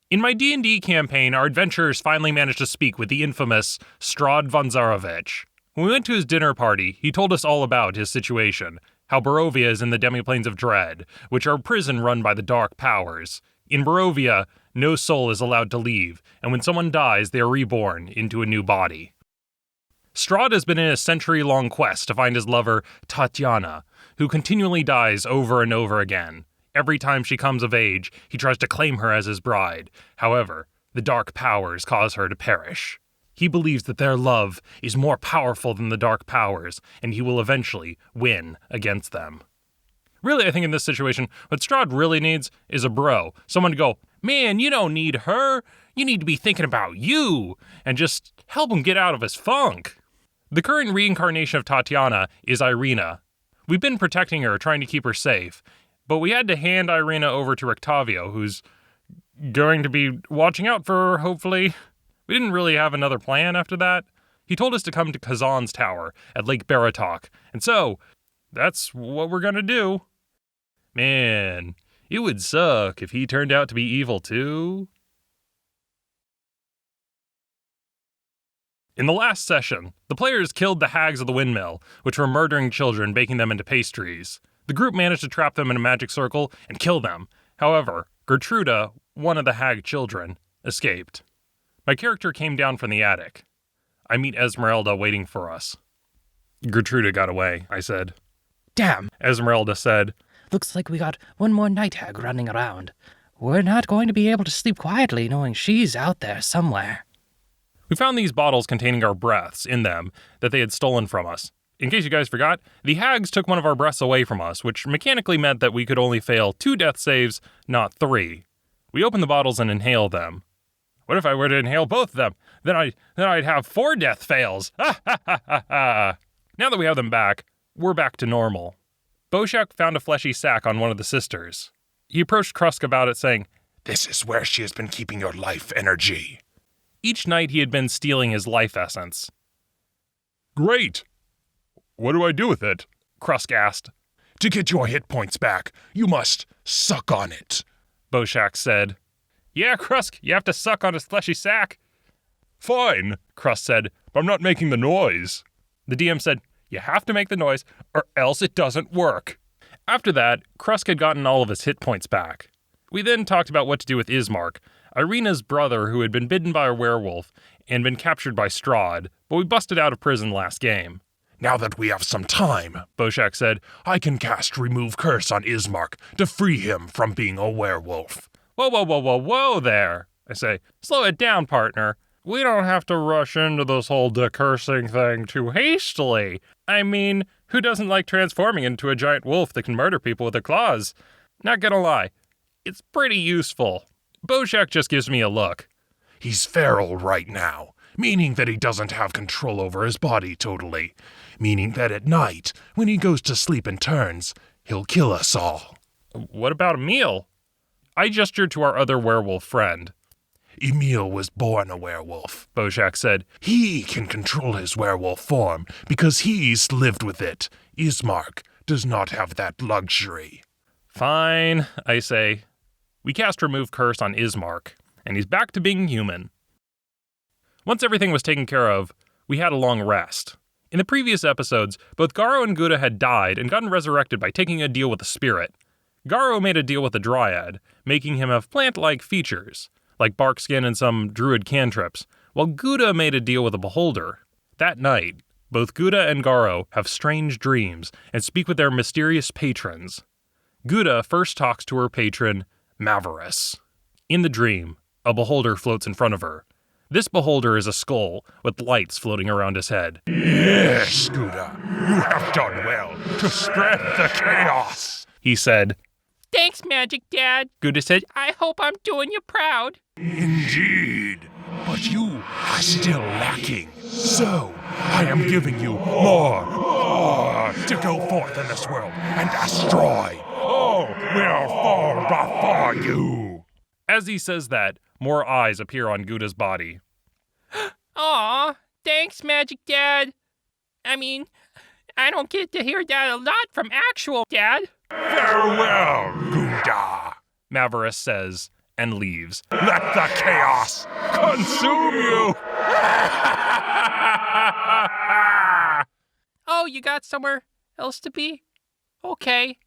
In my D&D campaign, our adventurers finally managed to speak with the infamous Strahd von Zarovich. When we went to his dinner party, he told us all about his situation, how Barovia is in the Demiplanes of Dread, which are a prison run by the Dark Powers. In Barovia, no soul is allowed to leave, and when someone dies, they are reborn into a new body. Strahd has been in a century-long quest to find his lover, Tatiana, who continually dies over and over again. Every time she comes of age, he tries to claim her as his bride. However, the Dark Powers cause her to perish. He believes that their love is more powerful than the Dark Powers, and he will eventually win against them. Really, I think in this situation, what Strahd really needs is a bro. Someone to go, man, you don't need her. You need to be thinking about you, and just help him get out of his funk. The current reincarnation of Tatiana is Irina. We've been protecting her, trying to keep her safe, but we had to hand Irina over to Rictavio, who's going to be watching out for her, hopefully. We didn't really have another plan after that. He told us to come to Kazan's tower at Lake Baratok, and so, that's what we're gonna do. Man, it would suck if he turned out to be evil too. In the last session, the players killed the hags of the windmill, which were murdering children, baking them into pastries. The group managed to trap them in a magic circle and kill them. However, Gertruda, one of the hag children, escaped. My character came down from the attic. I meet Esmerelda waiting for us. Gertruda got away, I said. Damn, Esmerelda said. Looks like we got one more night hag running around. We're not going to be able to sleep quietly knowing she's out there somewhere. We found these bottles containing our breaths in them that they had stolen from us. In case you guys forgot, the hags took one of our breaths away from us, which mechanically meant that we could only fail 2 death saves, not 3. We opened the bottles and inhaled them. What if I were to inhale both of them? Then I'd have 4 death fails. Ha ha ha ha ha. Now that we have them back, we're back to normal. Bojack found a fleshy sack on one of the sisters. He approached Krusk about it, saying, "This is where she has been keeping your life energy." Each night he had been stealing his life essence. Great! What do I do with it? Krusk asked. To get your hit points back, you must suck on it, Boshack said. Yeah, Krusk, you have to suck on his fleshy sack. Fine, Krusk said, but I'm not making the noise. The DM said, you have to make the noise, or else it doesn't work. After that, Krusk had gotten all of his hit points back. We then talked about what to do with Ismark, Irina's brother who had been bitten by a werewolf and been captured by Strahd, but we busted out of prison last game. Now that we have some time, Bojack said, I can cast Remove Curse on Ismark to free him from being a werewolf. Whoa there, I say. Slow it down, partner. We don't have to rush into this whole decursing thing too hastily. I mean, who doesn't like transforming into a giant wolf that can murder people with their claws? Not gonna lie, it's pretty useful. Bojack just gives me a look. He's feral right now, meaning that he doesn't have control over his body totally, meaning that at night, when he goes to sleep and turns, he'll kill us all. What about Emil? I gestured to our other werewolf friend. Emil was born a werewolf, Bojack said. He can control his werewolf form because he's lived with it. Ismark does not have that luxury. Fine, I say. We cast Remove Curse on Ismark, and he's back to being human. Once everything was taken care of, we had a long rest. In the previous episodes, both Garo and Gouda had died and gotten resurrected by taking a deal with a spirit. Garo made a deal with the Dryad, making him have plant-like features, like bark skin and some druid cantrips, while Gouda made a deal with a beholder. That night, both Gouda and Garo have strange dreams and speak with their mysterious patrons. Gouda first talks to her patron, Maverus. In the dream, a beholder floats in front of her. This beholder is a skull with lights floating around his head. Yes, Gouda, you have done well to spread the chaos, he said. Thanks, Magic Dad, Gouda said. I hope I'm doing you proud. Indeed, but you are still lacking. So, I am giving you more to go forth in this world and destroy all will fall before you. As he says that, more eyes appear on Gouda's body. Aw, thanks, Magic Dad. I mean, I don't get to hear that a lot from actual Dad. Farewell, Gouda, Maverus says, and leaves. Let the chaos consume you! Oh, you got somewhere else to be? Okay.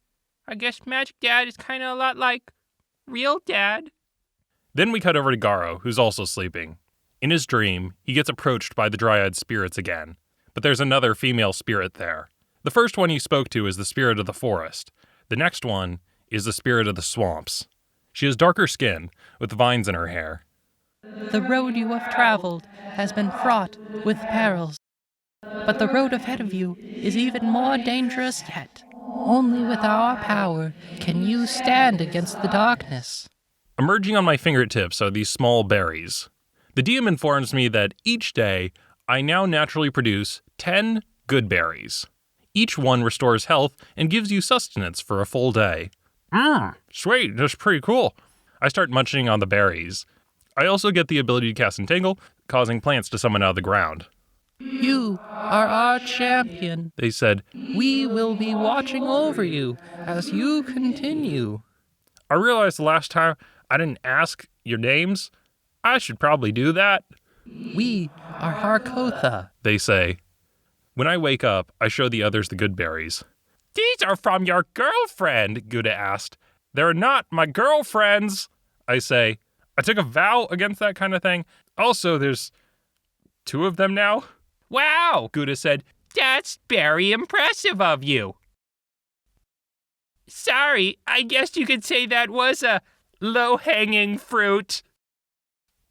I guess Magic Dad is kind of a lot like real dad. Then we cut over to Garo, who's also sleeping. In his dream, he gets approached by the Dryad spirits again, but there's another female spirit there. The first one he spoke to is the spirit of the forest. The next one is the spirit of the swamps. She has darker skin, with vines in her hair. The road you have traveled has been fraught with perils, but the road ahead of you is even more dangerous yet. Only with our power can you stand against the darkness. Emerging on my fingertips are these small berries. The DM informs me that each day, I now naturally produce 10 good berries. Each one restores health and gives you sustenance for a full day. Sweet, that's pretty cool. I start munching on the berries. I also get the ability to cast Entangle, causing plants to summon out of the ground. You are our champion. They said, We will be watching over you as you continue. I realized the last time I didn't ask your names. I should probably do that. We are Harkotha. They say. When I wake up, I show the others the good berries. These are from your girlfriend, Gouda asked. They're not my girlfriends, I say. I took a vow against that kind of thing. Also, there's 2 of them now. Wow, Gouda said. that's very impressive of you. Sorry, I guess you could say that was a low-hanging fruit.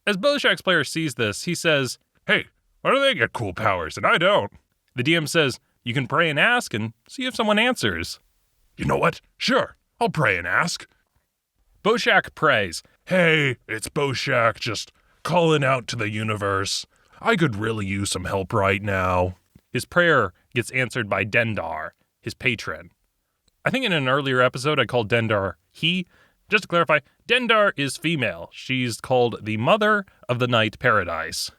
As Boshack's player sees this, he says, Hey, why do they get cool powers and I don't? the DM says, you can pray and ask and see if someone answers. You know what? Sure, I'll pray and ask. Bojack prays. Hey, it's Boshack just calling out to the universe. I could really use some help right now. His prayer gets answered by Dendar, his patron. I think in an earlier episode I called Dendar he. Just to clarify, Dendar is female. She's called the Mother of the Night Paradise.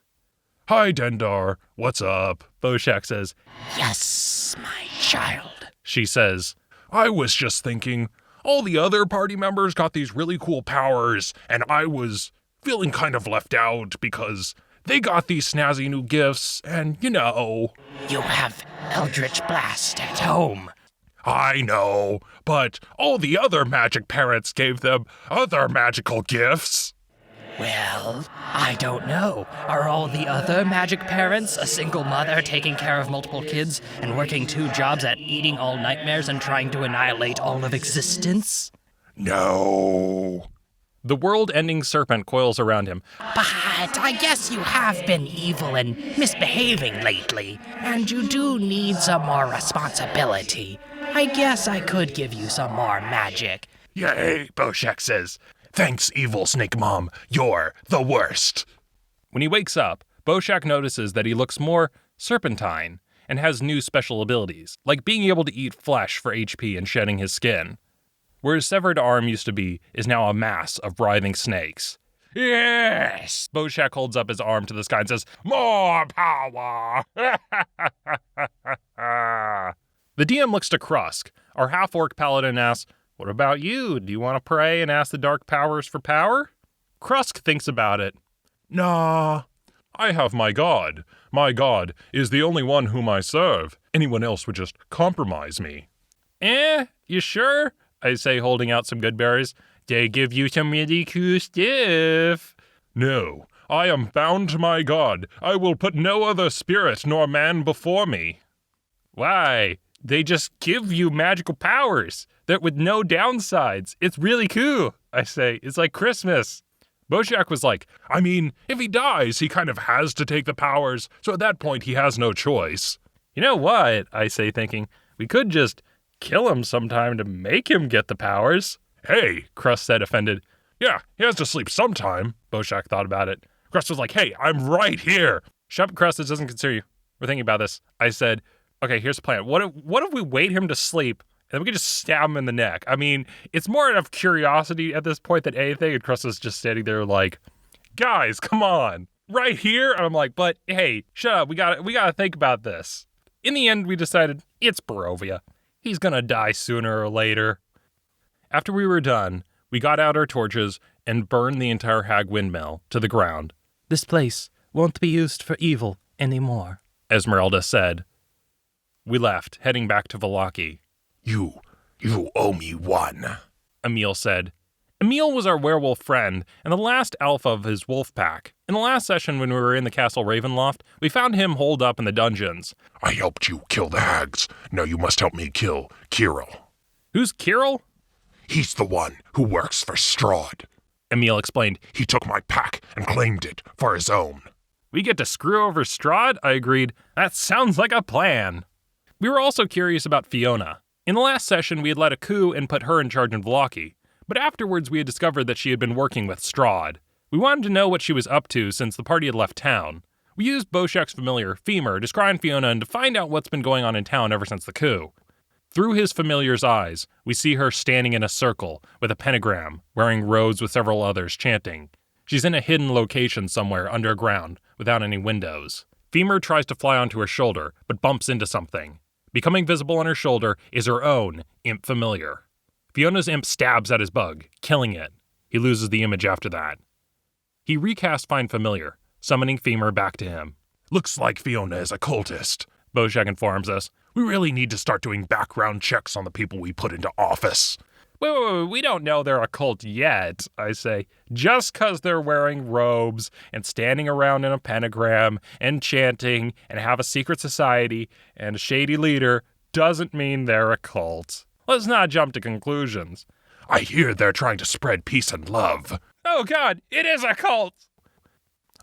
Hi, Dendar. What's up? Bojack says, Yes, my child. she says, I was just thinking, all the other party members got these really cool powers, and I was feeling kind of left out because they got these snazzy new gifts, and you know. You have Eldritch Blast at home. I know, but all the other magic parents gave them other magical gifts. Well, I don't know. Are all the other magic parents a single mother taking care of multiple kids and working 2 jobs at eating all nightmares and trying to annihilate all of existence? No. the world-ending serpent coils around him. But I guess you have been evil and misbehaving lately, and you do need some more responsibility. I guess I could give you some more magic. Yay, Boshack says. Thanks, evil snake mom. You're the worst. When he wakes up, Boshack notices that he looks more serpentine and has new special abilities, like being able to eat flesh for HP and shedding his skin. Where his severed arm used to be is now a mass of writhing snakes. Yes! Bojack holds up his arm to the sky and says, More power! The DM looks to Krusk. Our half-orc paladin asks, what about you? Do you want to pray and ask the dark powers for power? Krusk thinks about it. Nah, I have my god. My god is the only one whom I serve. Anyone else would just compromise me. You sure? I say, holding out some good berries. They give you some really cool stuff. No, I am bound to my god. I will put no other spirit nor man before me. Why? They just give you magical powers that with no downsides. It's really cool, I say. It's like Christmas. Bojack was like, I mean, if he dies, he kind of has to take the powers, so at that point he has no choice. You know what? I say, thinking, we could just kill him sometime to make him get the powers. Hey, Krusk said, offended. Yeah, he has to sleep sometime. Bojack thought about it. Krusk was like, hey, I'm right here. Shut up, Krusk, this doesn't concern you. We're thinking about this. I said, okay, here's the plan. What if we wait him to sleep and then we can just stab him in the neck? I mean, it's more out of curiosity at this point than anything, and Krusk is just standing there like, guys, come on. Right here? And I'm like, but hey, shut up. We gotta think about this. In the end, we decided it's Barovia. He's gonna die sooner or later. After we were done, we got out our torches and burn the entire hag windmill to the ground. This place won't be used for evil anymore, Esmerelda said. We left, heading back to Vallaki. You owe me one, Emil said. Emil was our werewolf friend and the last alpha of his wolf pack. In the last session when we were in the castle Ravenloft, we found him holed up in the dungeons. I helped you kill the hags. Now you must help me kill Kirill. Who's Kirill? He's the one who works for Strahd. Emil explained. He took my pack and claimed it for his own. We get to screw over Strahd? I agreed. That sounds like a plan. We were also curious about Fiona. In the last session, we had led a coup and put her in charge in Vallaki. But afterwards, we had discovered that she had been working with Strahd. We wanted to know what she was up to since the party had left town. We used Boshack's familiar, Femur, to scry on Fiona and to find out what's been going on in town ever since the coup. Through his familiar's eyes, we see her standing in a circle with a pentagram, wearing robes with several others chanting. She's in a hidden location somewhere underground, without any windows. Femur tries to fly onto her shoulder, but bumps into something. Becoming visible on her shoulder is her own imp familiar. Fiona's imp stabs at his bug, killing it. He loses the image after that. He recast Find Familiar, summoning Femur back to him. Looks like Fiona is a cultist, Bojack informs us. We really need to start doing background checks on the people we put into office. Wait, we don't know they're a cult yet, I say. Just 'cause they're wearing robes and standing around in a pentagram and chanting and have a secret society and a shady leader doesn't mean they're a cult. Let's not jump to conclusions. I hear they're trying to spread peace and love. Oh god, it is a cult!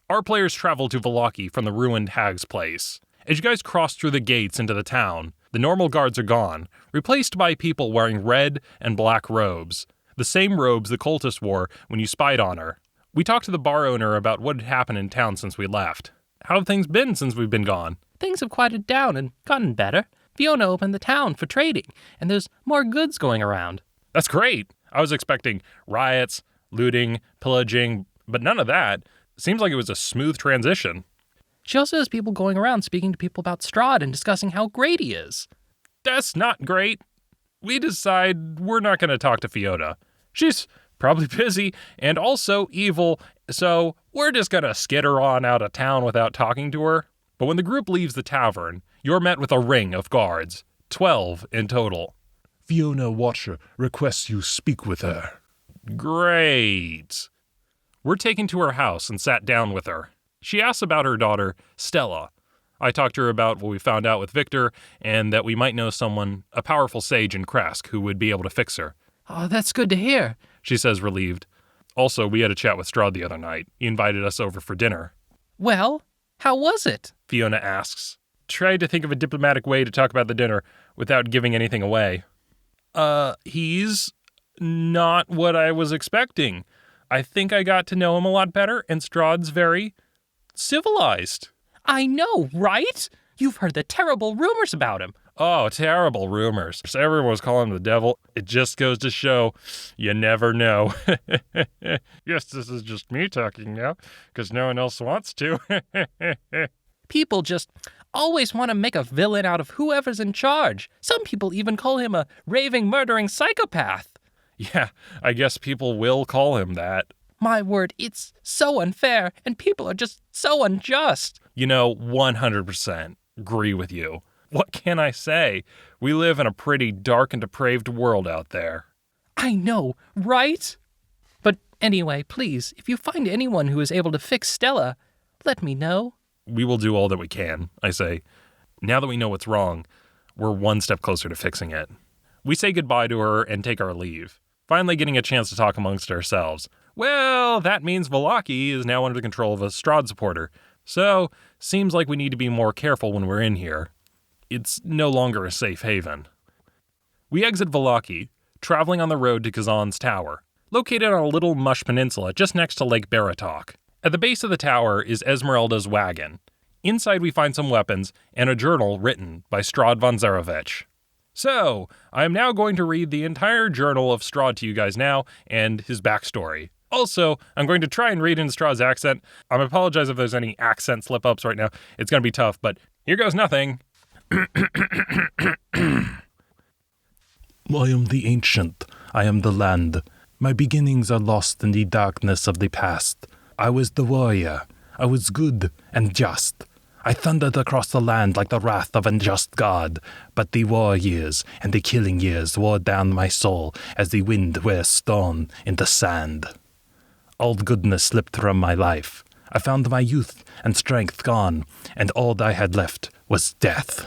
Our players travel to Vallaki from the ruined hag's place. As you guys cross through the gates into the town, the normal guards are gone, replaced by people wearing red and black robes, the same robes the cultist wore when you spied on her. We talked to the bar owner about what had happened in town since we left. How have things been since we've been gone? Things have quieted down and gotten better. Fiona opened the town for trading, and there's more goods going around. That's great. I was expecting riots, looting, pillaging, but none of that. Seems like it was a smooth transition. She also has people going around speaking to people about Strahd and discussing how great he is. That's not great. We decide we're not going to talk to Fiona. She's probably busy and also evil, so we're just going to skitter on out of town without talking to her. But when the group leaves the tavern, you're met with a ring of guards, 12 in total. Fiona Watcher requests you speak with her. Great. We're taken to her house and sat down with her. She asks about her daughter, Stella. I talked to her about what we found out with Victor and that we might know someone, a powerful sage in Krezk, who would be able to fix her. Oh, that's good to hear, she says, relieved. Also, we had a chat with Strahd the other night. He invited us over for dinner. Well, how was it? Fiona asks. Tried to think of a diplomatic way to talk about the dinner without giving anything away. He's not what I was expecting. I think I got to know him a lot better, and Strahd's very civilized. I know, right? You've heard the terrible rumors about him. Oh, terrible rumors. Everyone was calling him the devil. It just goes to show you never know. Yes, this is just me talking now, because no one else wants to. People just always want to make a villain out of whoever's in charge. Some people even call him a raving, murdering psychopath. Yeah, I guess people will call him that. My word, it's so unfair, and people are just so unjust. 100% agree with you. What can I say? We live in a pretty dark and depraved world out there. I know, right? But anyway, please, if you find anyone who is able to fix Stella, let me know. We will do all that we can, I say. Now that we know what's wrong, we're one step closer to fixing it. We say goodbye to her and take our leave, finally getting a chance to talk amongst ourselves. Well, that means Vallaki is now under the control of a Strahd supporter, so seems like we need to be more careful when we're in here. It's no longer a safe haven. We exit Vallaki, traveling on the road to Kazan's tower, located on a little mush peninsula just next to Lake Baratok. At the base of the tower is Esmerelda's wagon. Inside we find some weapons and a journal written by Strahd von Zarovich. So, I am now going to read the entire journal of Strahd to you guys now, and his backstory. Also, I'm going to try and read in Strahd's accent. I apologize if there's any accent slip-ups right now. It's going to be tough, but here goes nothing. I am the ancient. I am the land. My beginnings are lost in the darkness of the past. I was the warrior. I was good and just. I thundered across the land like the wrath of an unjust god, but the war years and the killing years wore down my soul as the wind wears stone into sand. All goodness slipped from my life. I found my youth and strength gone, and all I had left was death.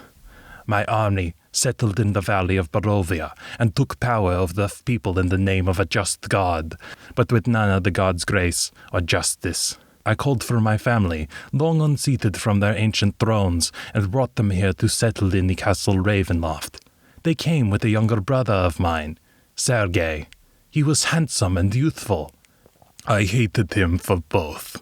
My army settled in the valley of Barovia and took power over the people in the name of a just god, but with none of the god's grace or justice. I called for my family, long unseated from their ancient thrones, and brought them here to settle in the castle Ravenloft. They came with a younger brother of mine, Sergei. He was handsome and youthful. I hated him for both.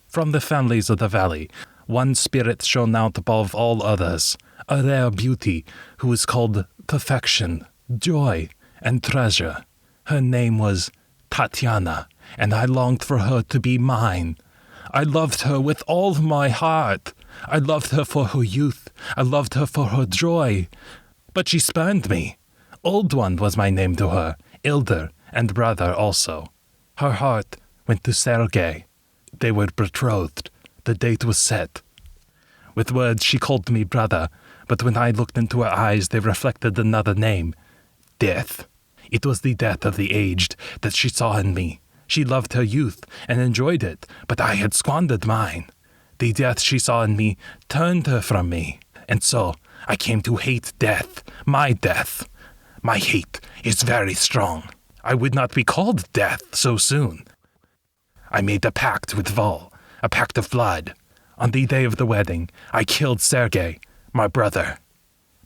From the families of the valley, one spirit shone out above all others, a rare beauty who was called perfection, joy, and treasure. Her name was Tatiana, and I longed for her to be mine. I loved her with all my heart. I loved her for her youth. I loved her for her joy. But she spurned me. Old One was my name to her, elder and brother also. Her heart went to Sergei. They were betrothed. The date was set. With words she called me brother, but when I looked into her eyes they reflected another name, death. It was the death of the aged that she saw in me. She loved her youth and enjoyed it, but I had squandered mine. The death she saw in me turned her from me, and so I came to hate death, my death. My hate is very strong. I would not be called death so soon. I made a pact with Vol, a pact of blood. On the day of the wedding, I killed Sergei, my brother.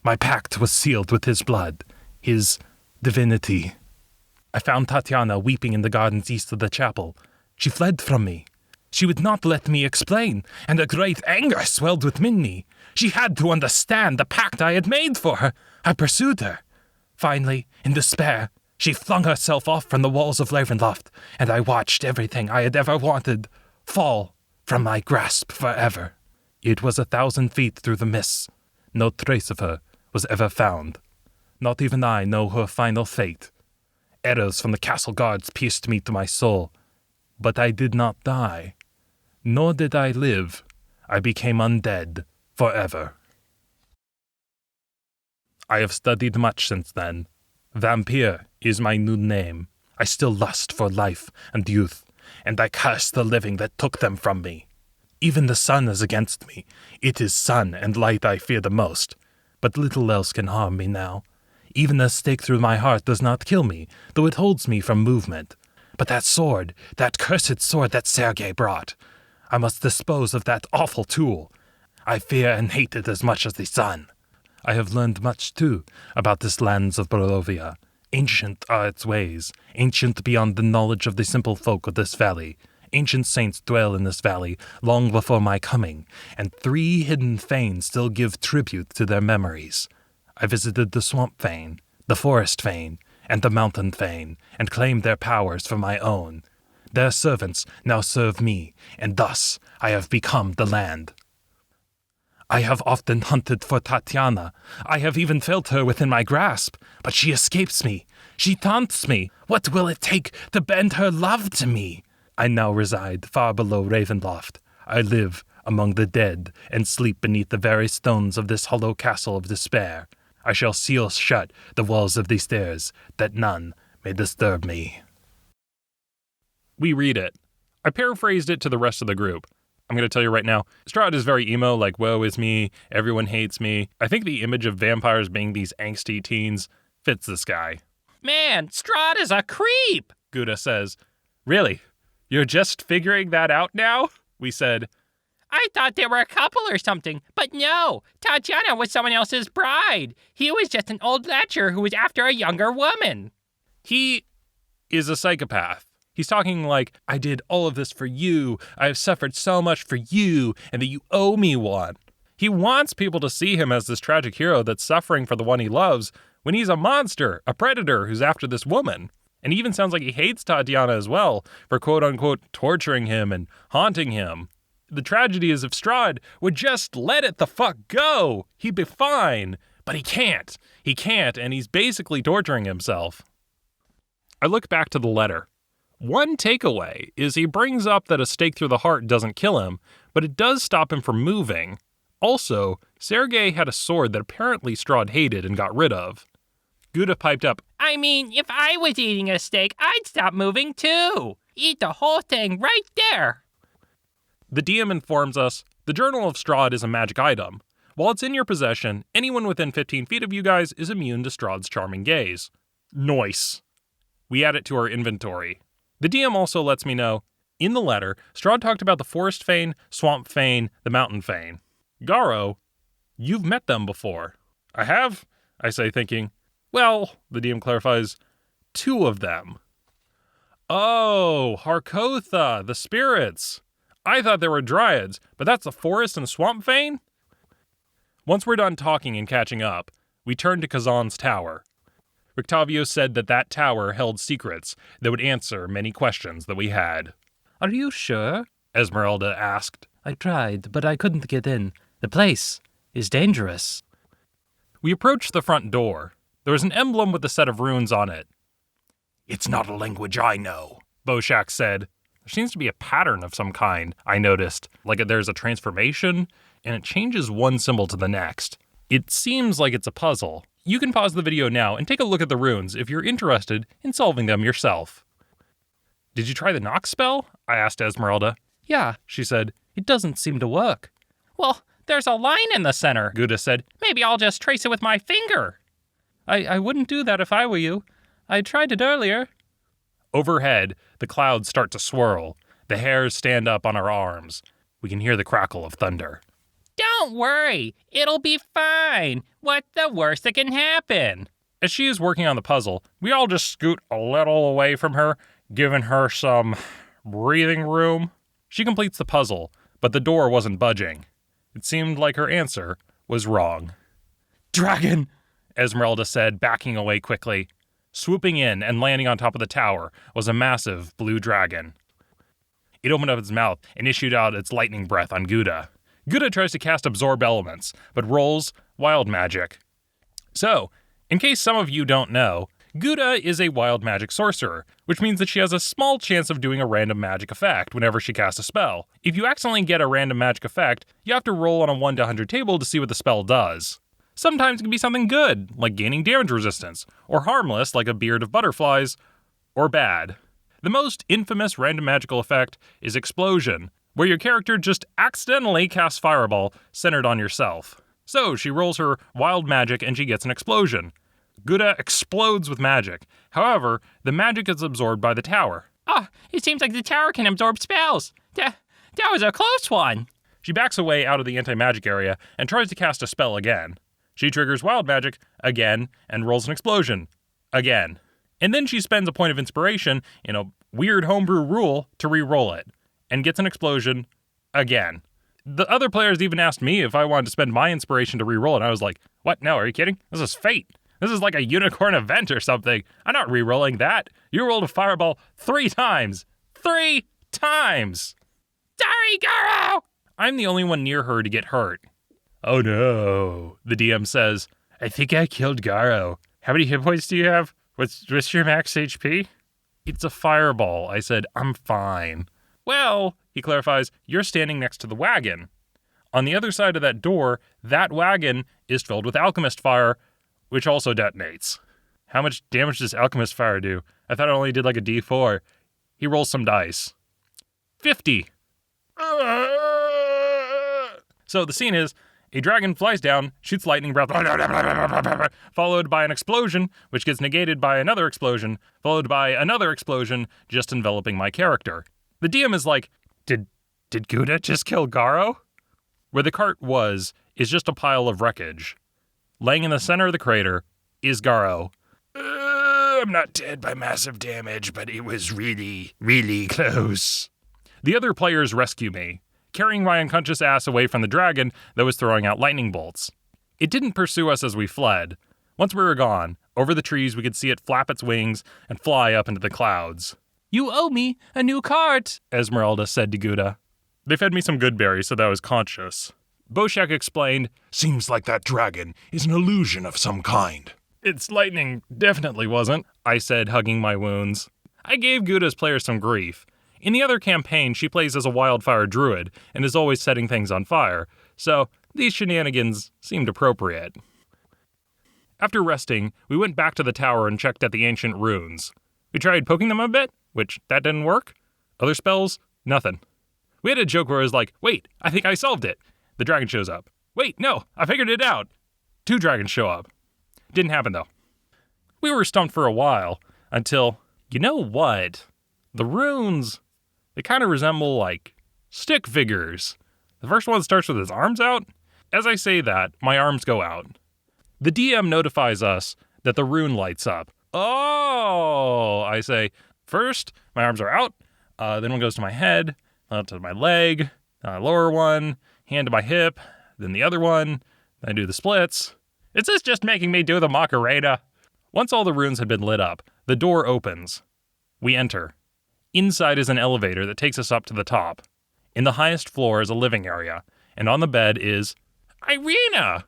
My pact was sealed with his blood, his divinity. I found Tatiana weeping in the gardens east of the chapel. She fled from me. She would not let me explain, and a great anger swelled within me. She had to understand the pact I had made for her. I pursued her. Finally, in despair, she flung herself off from the walls of Ravenloft, and I watched everything I had ever wanted fall from my grasp forever. It was 1,000 feet through the mists. No trace of her was ever found. Not even I know her final fate. Arrows from the castle guards pierced me to my soul, but I did not die. Nor did I live. I became undead forever. I have studied much since then. Vampire is my new name. I still lust for life and youth, and I curse the living that took them from me. Even the sun is against me. It is sun and light I fear the most, but little else can harm me now. Even a stake through my heart does not kill me, though it holds me from movement. But that sword, that cursed sword that Sergei brought, I must dispose of that awful tool. I fear and hate it as much as the sun. I have learned much, too, about this lands of Barovia. Ancient are its ways, ancient beyond the knowledge of the simple folk of this valley. Ancient saints dwell in this valley long before my coming, and 3 hidden fanes still give tribute to their memories. I visited the swamp fane, the forest fane, and the mountain fane, and claimed their powers for my own. Their servants now serve me, and thus I have become the land. I have often hunted for Tatiana. I have even felt her within my grasp, but she escapes me. She taunts me. What will it take to bend her love to me? I now reside far below Ravenloft. I live among the dead and sleep beneath the very stones of this hollow castle of despair. I shall seal shut the walls of these stairs, that none may disturb me. We read it. I paraphrased it to the rest of the group. I'm going to tell you right now, Strahd is very emo, like, woe is me, everyone hates me. I think the image of vampires being these angsty teens fits this guy. Man, Strahd is a creep, Gouda says. Really? You're just figuring that out now? We said, I thought they were a couple or something, but no, Tatiana was someone else's bride. He was just an old lecher who was after a younger woman. He is a psychopath. He's talking like, I did all of this for you, I have suffered so much for you, and that you owe me one. He wants people to see him as this tragic hero that's suffering for the one he loves, when he's a monster, a predator who's after this woman. And he even sounds like he hates Tatiana as well, for quote-unquote torturing him and haunting him. The tragedy is if Strahd would just let it the fuck go, he'd be fine. But he can't. He can't, and he's basically torturing himself. I look back to the letter. One takeaway is he brings up that a stake through the heart doesn't kill him, but it does stop him from moving. Also, Sergei had a sword that apparently Strahd hated and got rid of. Gouda piped up, I mean, if I was eating a steak, I'd stop moving too. Eat the whole thing right there. The DM informs us, the Journal of Strahd is a magic item. While it's in your possession, anyone within 15 feet of you guys is immune to Strahd's charming gaze. Nice. We add it to our inventory. The DM also lets me know, in the letter, Strahd talked about the Forest Fane, Swamp Fane, the Mountain Fane. Garo, you've met them before. I have, I say thinking. Well, the DM clarifies, 2 of them. Oh, Harkotha, the spirits. I thought they were dryads, but that's the Forest and Swamp Fane? Once we're done talking and catching up, we turn to Kazan's tower. Rictavio said that tower held secrets that would answer many questions that we had. Are you sure? Esmerelda asked. I tried, but I couldn't get in. The place is dangerous. We approached the front door. There was an emblem with a set of runes on it. It's not a language I know, Boshack said. There seems to be a pattern of some kind, I noticed. Like there's a transformation, and it changes one symbol to the next. It seems like it's a puzzle. You can pause the video now and take a look at the runes if you're interested in solving them yourself. Did you try the knock spell? I asked Esmerelda. Yeah, she said. It doesn't seem to work. Well, there's a line in the center, Gouda said. Maybe I'll just trace it with my finger. I wouldn't do that if I were you. I tried it earlier. Overhead, the clouds start to swirl. The hairs stand up on our arms. We can hear the crackle of thunder. Don't worry, it'll be fine. What's the worst that can happen? As she is working on the puzzle, we all just scoot a little away from her, giving her some breathing room. She completes the puzzle, but the door wasn't budging. It seemed like her answer was wrong. Dragon, Esmerelda said, backing away quickly. Swooping in and landing on top of the tower was a massive blue dragon. It opened up its mouth and issued out its lightning breath on Gouda. Gouda tries to cast Absorb Elements, but rolls Wild Magic. So, in case some of you don't know, Gouda is a Wild Magic sorcerer, which means that she has a small chance of doing a random magic effect whenever she casts a spell. If you accidentally get a random magic effect, you have to roll on a 1 to 100 table to see what the spell does. Sometimes it can be something good, like gaining damage resistance, or harmless, like a beard of butterflies, or bad. The most infamous random magical effect is Explosion, where your character just accidentally casts Fireball centered on yourself. So she rolls her Wild Magic and she gets an explosion. Gouda explodes with magic. However, the magic is absorbed by the tower. It seems like the tower can absorb spells. That was a close one. She backs away out of the anti-magic area and tries to cast a spell again. She triggers Wild Magic again and rolls an explosion again. And then she spends a point of inspiration in a weird homebrew rule to re-roll it and gets an explosion again. The other players even asked me if I wanted to spend my inspiration to re-roll it, and I was like, what? No, are you kidding? This is fate. This is like a unicorn event or something. I'm not re-rolling that. You rolled a fireball 3 times. 3 times! Sorry, Garo! I'm the only one near her to get hurt. Oh no, the DM says. I think I killed Garo. How many hit points do you have? What's your max HP? It's a fireball, I said. I'm fine. Well, he clarifies, you're standing next to the wagon. On the other side of that door, that wagon is filled with alchemist fire, which also detonates. How much damage does alchemist fire do? I thought it only did like a D4. He rolls some dice. 50. So the scene is, a dragon flies down, shoots lightning breath, followed by an explosion, which gets negated by another explosion, followed by another explosion, just enveloping my character. The DM is like, did Gouda just kill Garo? Where the cart was is just a pile of wreckage. Laying in the center of the crater is Garo. I'm not dead by massive damage, but it was really, really close. The other players rescue me, carrying my unconscious ass away from the dragon that was throwing out lightning bolts. It didn't pursue us as we fled. Once we were gone, over the trees we could see it flap its wings and fly up into the clouds. You owe me a new cart, Esmerelda said to Gouda. They fed me some good berries so that I was conscious. Bojack explained, Seems like that dragon is an illusion of some kind. It's lightning definitely wasn't, I said, hugging my wounds. I gave Gouda's players some grief. In the other campaign, she plays as a wildfire druid and is always setting things on fire, so these shenanigans seemed appropriate. After resting, we went back to the tower and checked at the ancient runes. We tried poking them a bit, which that didn't work. Other spells, nothing. We had a joke where it was like, wait, I think I solved it. The dragon shows up. Wait, no, I figured it out. 2 dragons show up. Didn't happen though. We were stumped for a while until, you know what? The runes, they kind of resemble like stick figures. The first one starts with his arms out. As I say that, my arms go out. The DM notifies us that the rune lights up. Oh, I say, first, my arms are out, then one goes to my head, to my leg, lower one, hand to my hip, then the other one, then I do the splits. Is this just making me do the Macarena? Once all the runes had been lit up, the door opens. We enter. Inside is an elevator that takes us up to the top. In the highest floor is a living area, and on the bed is Ireena!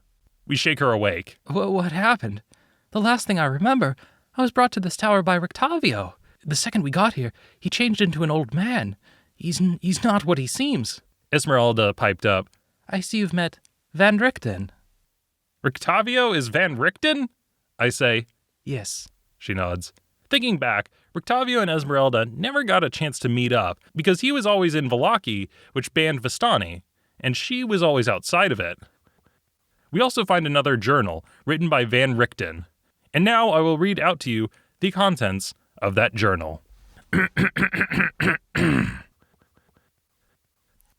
We shake her awake. What happened? The last thing I remember, I was brought to this tower by Rictavio. The second we got here, he changed into an old man. He's not what he seems. Esmerelda piped up. I see you've met Van Richten. Rictavio is Van Richten? I say. Yes. She nods. Thinking back, Rictavio and Esmerelda never got a chance to meet up because he was always in Vallaki, which banned Vistani, and she was always outside of it. We also find another journal written by Van Richten, and now I will read out to you the contents of that journal.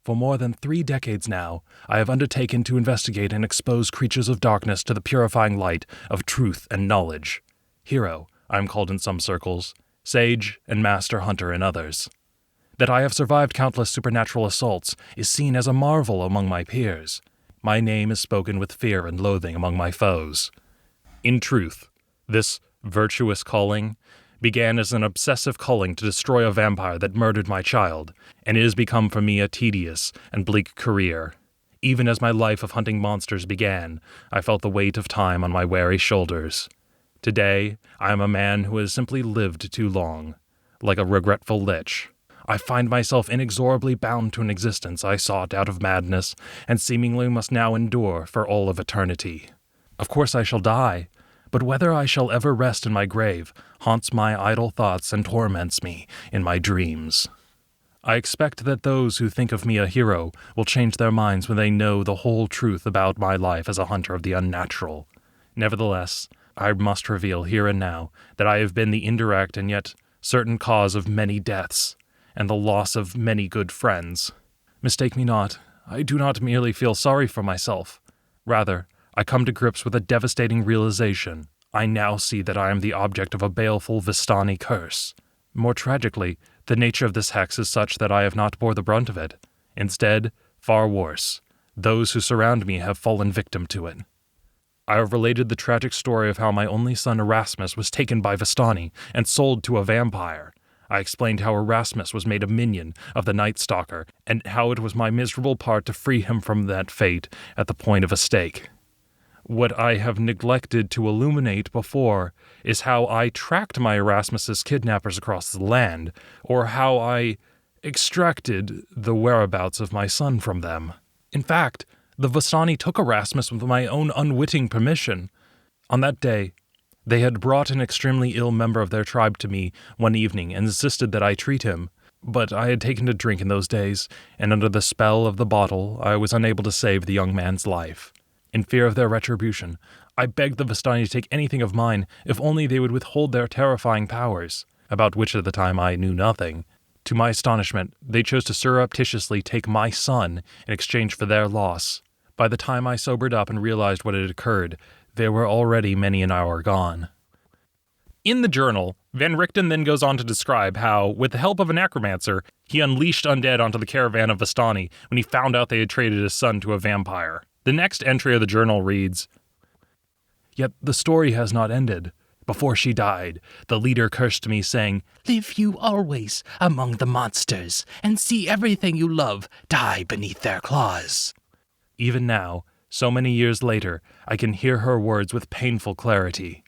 For more than 3 decades now, I have undertaken to investigate and expose creatures of darkness to the purifying light of truth and knowledge. Hero, I am called in some circles, sage and master hunter in others. That I have survived countless supernatural assaults is seen as a marvel among my peers. My name is spoken with fear and loathing among my foes. In truth, this virtuous calling began as an obsessive calling to destroy a vampire that murdered my child, and it has become for me a tedious and bleak career. Even as my life of hunting monsters began, I felt the weight of time on my weary shoulders. Today, I am a man who has simply lived too long. Like a regretful lich, I find myself inexorably bound to an existence I sought out of madness, and seemingly must now endure for all of eternity. Of course I shall die, but whether I shall ever rest in my grave haunts my idle thoughts and torments me in my dreams. I expect that those who think of me a hero will change their minds when they know the whole truth about my life as a hunter of the unnatural. Nevertheless, I must reveal here and now that I have been the indirect and yet certain cause of many deaths, and the loss of many good friends. Mistake me not, I do not merely feel sorry for myself. Rather, I come to grips with a devastating realization. I now see that I am the object of a baleful Vistani curse. More tragically, the nature of this hex is such that I have not bore the brunt of it. Instead, far worse, those who surround me have fallen victim to it. I have related the tragic story of how my only son Erasmus was taken by Vistani and sold to a vampire. I explained how Erasmus was made a minion of the Night Stalker, and how it was my miserable part to free him from that fate at the point of a stake. What I have neglected to illuminate before is how I tracked my Erasmus's kidnappers across the land, or how I extracted the whereabouts of my son from them. In fact, the Vistani took Erasmus with my own unwitting permission. On that day, they had brought an extremely ill member of their tribe to me one evening and insisted that I treat him, but I had taken to drink in those days, and under the spell of the bottle, I was unable to save the young man's life. In fear of their retribution, I begged the Vistani to take anything of mine if only they would withhold their terrifying powers, about which at the time I knew nothing. To my astonishment, they chose to surreptitiously take my son in exchange for their loss. By the time I sobered up and realized what had occurred, there were already many an hour gone. In the journal, Van Richten then goes on to describe how, with the help of a necromancer, he unleashed undead onto the caravan of Vistani when he found out they had traded his son to a vampire. The next entry of the journal reads, Yet the story has not ended. Before she died, the leader cursed me, saying, Live you always among the monsters, and see everything you love die beneath their claws. Even now, so many years later, I can hear her words with painful clarity.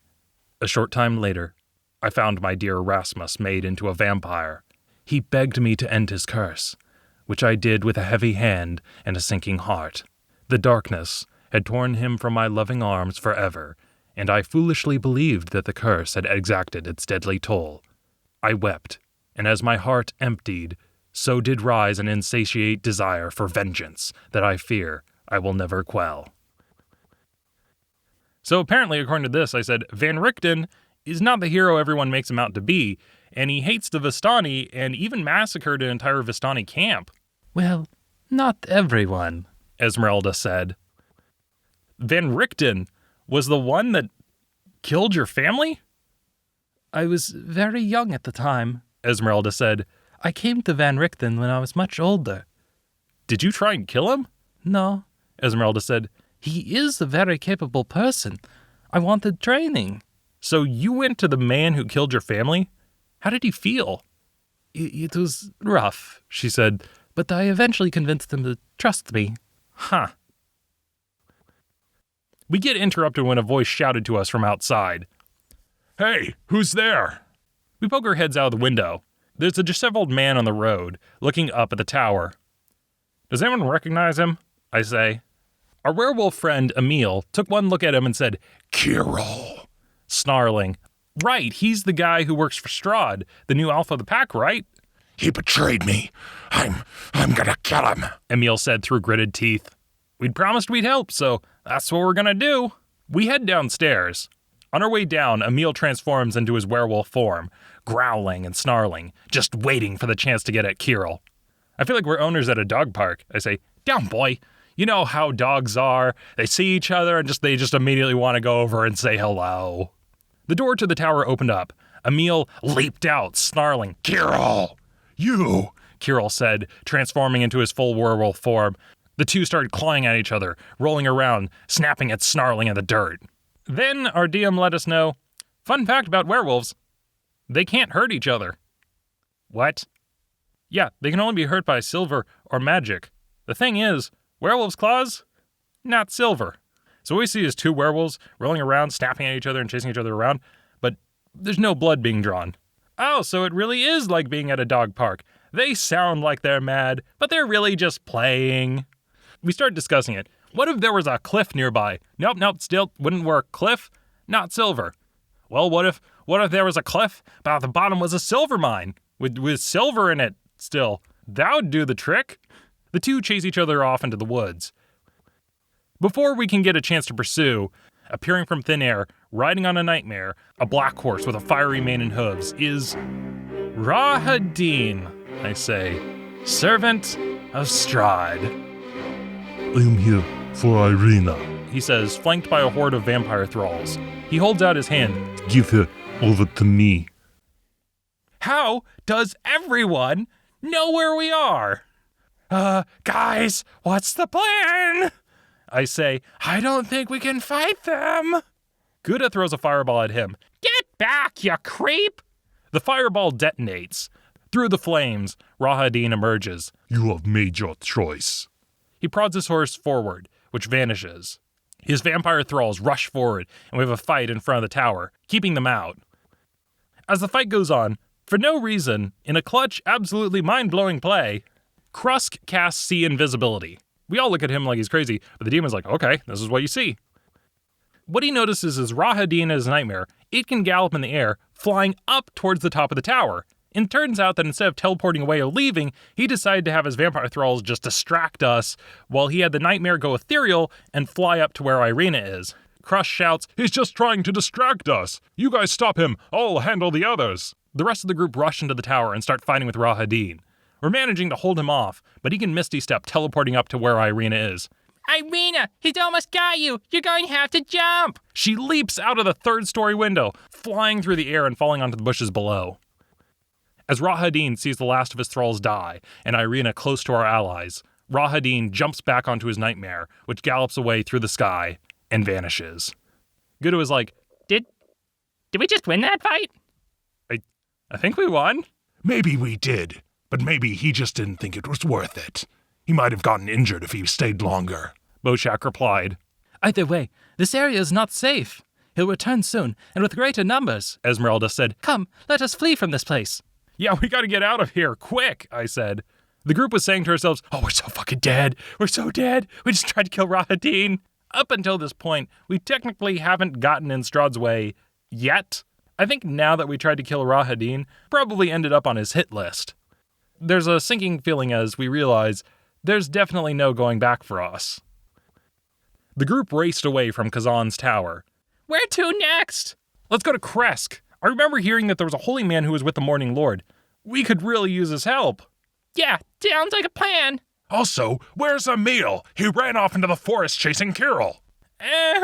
A short time later, I found my dear Rasmus made into a vampire. He begged me to end his curse, which I did with a heavy hand and a sinking heart. The darkness had torn him from my loving arms forever, and I foolishly believed that the curse had exacted its deadly toll. I wept, and as my heart emptied, so did rise an insatiate desire for vengeance that I fear I will never quell. So apparently, according to this, I said, Van Richten is not the hero everyone makes him out to be, and he hates the Vistani and even massacred an entire Vistani camp. Well, not everyone, Esmerelda said. Van Richten was the one that killed your family? I was very young at the time, Esmerelda said. I came to Van Richten when I was much older. Did you try and kill him? No, Esmerelda said. He is a very capable person. I wanted training. So you went to the man who killed your family? How did he feel? It was rough, she said, but I eventually convinced him to trust me. Huh. We get interrupted when a voice shouted to us from outside. Hey, who's there? We poke our heads out of the window. There's a disheveled man on the road, looking up at the tower. Does anyone recognize him? I say. Our werewolf friend, Emil, took one look at him and said, Kirill. Snarling. Right, he's the guy who works for Strahd, the new alpha of the pack, right? He betrayed me. I'm gonna kill him, Emil said through gritted teeth. We'd promised we'd help, so that's what we're gonna do. We head downstairs. On our way down, Emil transforms into his werewolf form, growling and snarling, just waiting for the chance to get at Kirill. I feel like we're owners at a dog park. I say, down, boy. You know how dogs are. They see each other and they just immediately want to go over and say hello. The door to the tower opened up. Emil leaped out, snarling. Kirill! You! Kirill said, transforming into his full werewolf form. The two started clawing at each other, rolling around, snapping and snarling in the dirt. Then our DM let us know, fun fact about werewolves, they can't hurt each other. What? Yeah, they can only be hurt by silver or magic. The thing is, werewolves' claws? Not silver. So what we see is two werewolves rolling around, snapping at each other and chasing each other around, but there's no blood being drawn. Oh, so it really is like being at a dog park. They sound like they're mad, but they're really just playing. We start discussing it. What if there was a cliff nearby? Nope, still wouldn't work. Cliff, not silver. Well, what if there was a cliff, but at the bottom was a silver mine with silver in it still? That would do the trick. The two chase each other off into the woods. Before we can get a chance to pursue, appearing from thin air, riding on a nightmare, a black horse with a fiery mane and hooves, is Rahadin, I say, servant of Strahd. I am here for Irina. He says, flanked by a horde of vampire thralls. He holds out his hand. Give her over to me. How does everyone know where we are? Guys, what's the plan? I say, I don't think we can fight them. Gouda throws a fireball at him. Get back, you creep! The fireball detonates. Through the flames, Rahadin emerges. You have made your choice. He prods his horse forward, which vanishes. His vampire thralls rush forward, and we have a fight in front of the tower, keeping them out. As the fight goes on, for no reason, in a clutch, absolutely mind-blowing play, Krusk casts See Invisibility. We all look at him like he's crazy, but the demon's like, okay, this is what you see. What he notices is Rahadin in his nightmare. It can gallop in the air, flying up towards the top of the tower. And it turns out that instead of teleporting away or leaving, he decided to have his vampire thralls just distract us, while he had the nightmare go ethereal and fly up to where Irina is. Krusk shouts, He's just trying to distract us. You guys stop him. I'll handle the others. The rest of the group rush into the tower and start fighting with Rahadin. We're managing to hold him off, but he can Misty Step, teleporting up to where Irina is. Irina, he's almost got you. You're going to have to jump. She leaps out of the third-story window, flying through the air and falling onto the bushes below. As Rahadin sees the last of his thralls die, and Irina close to our allies, Rahadin jumps back onto his nightmare, which gallops away through the sky and vanishes. Gouda is like, Did we just win that fight? I think we won. Maybe we did, but maybe he just didn't think it was worth it. He might have gotten injured if he stayed longer. Bojack replied. Either way, this area is not safe. He'll return soon, and with greater numbers, Esmerelda said. Come, let us flee from this place. Yeah, we gotta get out of here, quick, I said. The group was saying to ourselves, oh, we're so fucking dead. We're so dead. We just tried to kill Rahdeen. Up until this point, we technically haven't gotten in Strahd's way yet. I think now that we tried to kill Rahdeen, probably ended up on his hit list. There's a sinking feeling as we realize there's definitely no going back for us. The group raced away from Kazan's tower. Where to next? Let's go to Krezk. I remember hearing that there was a holy man who was with the Morning Lord. We could really use his help. Yeah, sounds like a plan. Also, where's Emil? He ran off into the forest chasing Kirill.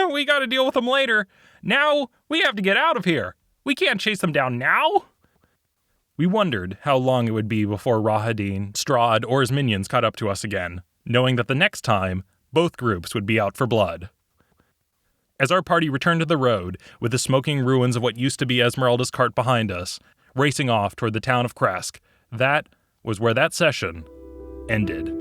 We gotta deal with him later. Now, we have to get out of here. We can't chase them down now. We wondered how long it would be before Rahdeen, Strahd, or his minions caught up to us again, knowing that the next time, both groups would be out for blood. As our party returned to the road, with the smoking ruins of what used to be Esmerelda's cart behind us, racing off toward the town of Krezk, that was where that session ended.